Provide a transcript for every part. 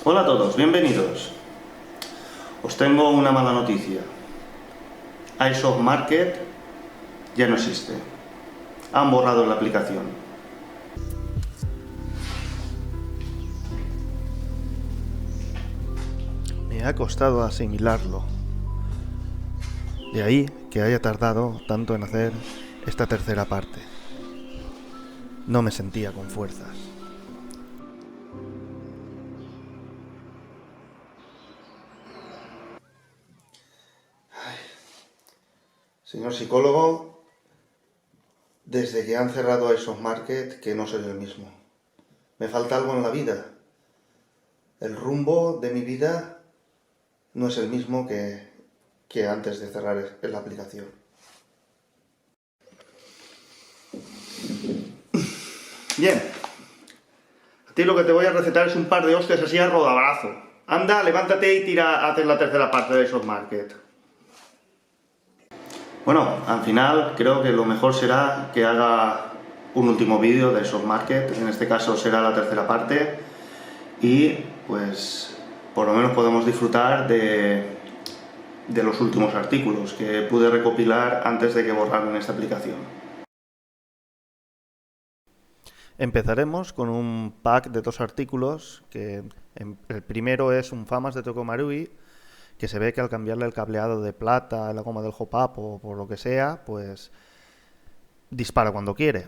Hola a todos, bienvenidos. Os tengo una mala noticia. iShop Market ya no existe. Han borrado la aplicación. Me ha costado asimilarlo. De ahí que haya tardado tanto en hacer esta tercera parte. No me sentía con fuerzas. Señor psicólogo, desde que han cerrado iShop Market que no soy el mismo. Me falta algo en la vida. El rumbo de mi vida no es el mismo que antes de cerrar la aplicación. Bien, a ti lo que te voy a recetar es un par de hostias así a rodabrazo. Anda, levántate y tira a hacer la tercera parte de iShop Market. Bueno, al final creo que lo mejor será que haga un último vídeo de iShop Market, en este caso será la tercera parte, y pues por lo menos podemos disfrutar de los últimos artículos que pude recopilar antes de que borraran esta aplicación. Empezaremos con un pack de 2 artículos, que el primero es un Famas de Tokomarui, que se ve que al cambiarle el cableado de plata, la goma del hop-up o por lo que sea, pues dispara cuando quiere.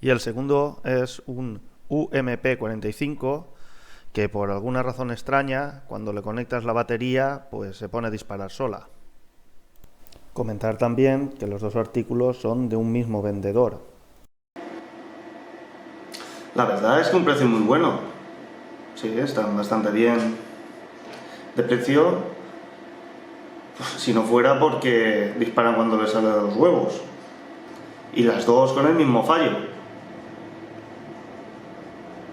Y el segundo es un UMP45, que por alguna razón extraña, cuando le conectas la batería, pues se pone a disparar sola. Comentar también que los 2 artículos son de un mismo vendedor. La verdad es que un precio muy bueno. Sí, están bastante bien de precio, pues, si no fuera porque disparan cuando les sale de los huevos. Y las dos con el mismo fallo.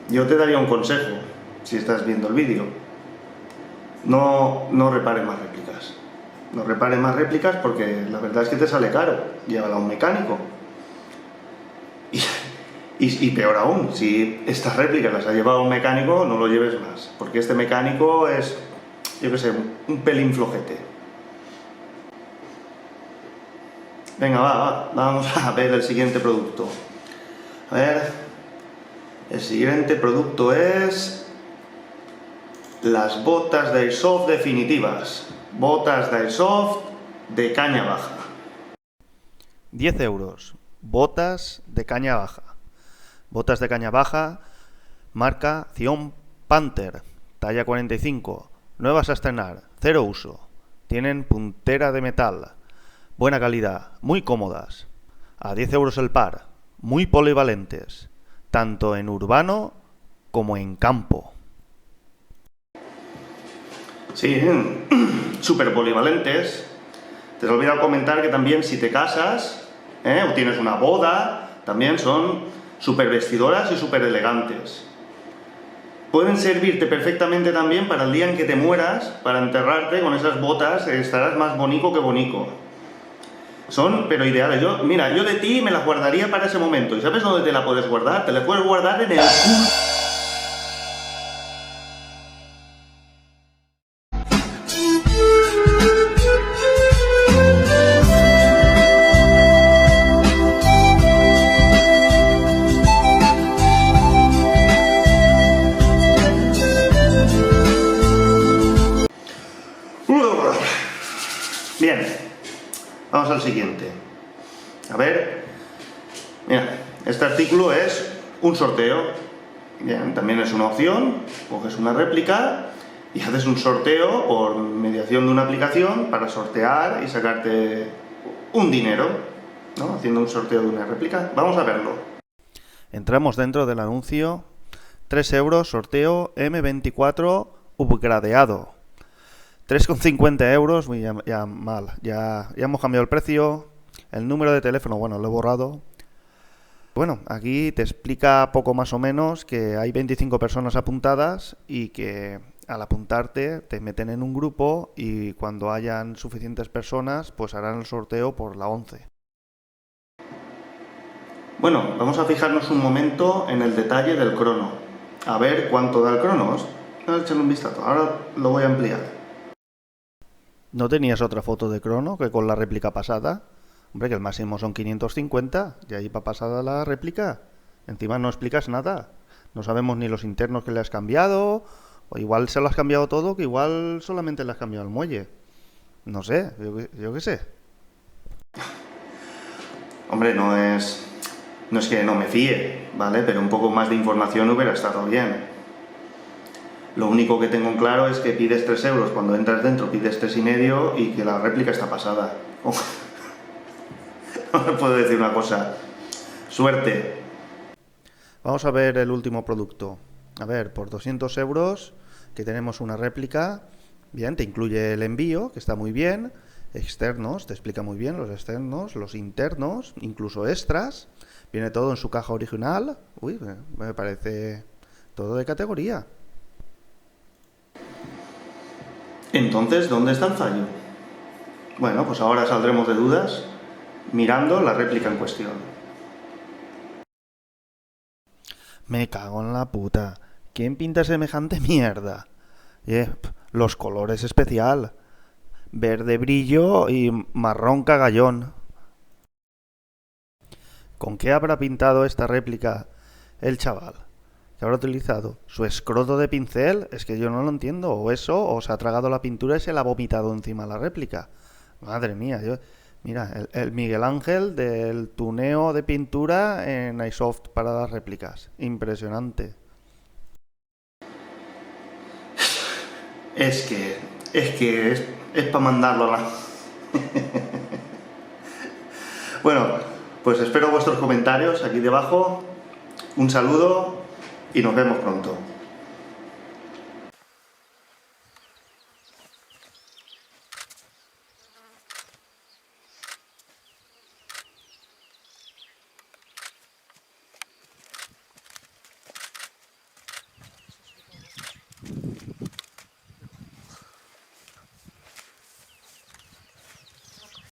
Yo te daría un consejo, si estás viendo el vídeo. No repares más réplicas. No repares más réplicas porque la verdad es que te sale caro. Llévala a un mecánico. Y peor aún, si estas réplicas las ha llevado a un mecánico, no lo lleves más. Porque este mecánico es, yo qué sé, un pelín flojete. Venga, vamos a ver el siguiente producto. A ver, el siguiente producto es las botas de Airsoft definitivas. Botas de Airsoft de caña baja. 10 euros. Botas de caña baja. Botas de caña baja, marca Zion Panther, talla 45. Nuevas a estrenar, 0 uso. Tienen puntera de metal. Buena calidad, muy cómodas. A 10 euros el par. Muy polivalentes, tanto en urbano como en campo. Sí, súper polivalentes. Te he olvidado comentar que también si te casas, o tienes una boda, también son súper vestidoras y súper elegantes. Pueden servirte perfectamente también para el día en que te mueras, para enterrarte con esas botas, estarás más bonico que bonico. Son, pero ideales. Yo de ti me las guardaría para ese momento. ¿Y sabes dónde te la puedes guardar? Te la puedes guardar en el culo. Bien, vamos al siguiente. A ver, mira, este artículo es un sorteo. Bien, también es una opción. Coges una réplica y haces un sorteo por mediación de una aplicación para sortear y sacarte un dinero, ¿no? Haciendo un sorteo de una réplica. Vamos a verlo. Entramos dentro del anuncio. 3 euros, sorteo M24 upgradeado. 3,50 euros, ya mal, ya hemos cambiado el precio, el número de teléfono, bueno, lo he borrado. Bueno, aquí te explica poco más o menos que hay 25 personas apuntadas y que al apuntarte te meten en un grupo y cuando hayan suficientes personas, pues harán el sorteo por la 11. Bueno, vamos a fijarnos un momento en el detalle del crono. A ver cuánto da el Cronos. Voy a echarle un vistazo. Ahora lo voy a ampliar. ¿No tenías otra foto de Crono que con la réplica pasada? Hombre, que el máximo son 550 y ahí va pasada la réplica. Encima no explicas nada. No sabemos ni los internos que le has cambiado, o igual se lo has cambiado todo, que igual solamente le has cambiado el muelle. No sé, yo qué sé. Hombre, no es que no me fíe, ¿vale? Pero un poco más de información hubiera estado bien. Lo único que tengo en claro es que pides 3 euros, cuando entras dentro pides 3,5 y que la réplica está pasada. No le puedo decir una cosa. Suerte. Vamos a ver el último producto. A ver, por 200 euros, que tenemos una réplica. Bien, te incluye el envío, que está muy bien. Externos, te explica muy bien los externos, los internos, incluso extras. Viene todo en su caja original. Uy, me parece todo de categoría. Entonces, ¿dónde está el fallo? Bueno, pues ahora saldremos de dudas mirando la réplica en cuestión. Me cago en la puta. ¿Quién pinta semejante mierda? Los colores especial. Verde brillo y marrón cagallón. ¿Con qué habrá pintado esta réplica el chaval? ¿Qué habrá utilizado? ¿Su escroto de pincel? Es que yo no lo entiendo. O eso, o se ha tragado la pintura y se la ha vomitado encima de la réplica. Madre mía, mira, el Miguel Ángel del tuneo de pintura en iSoft para las réplicas. Impresionante. Es para mandarlo a la... Bueno, pues espero vuestros comentarios aquí debajo. Un saludo y nos vemos pronto.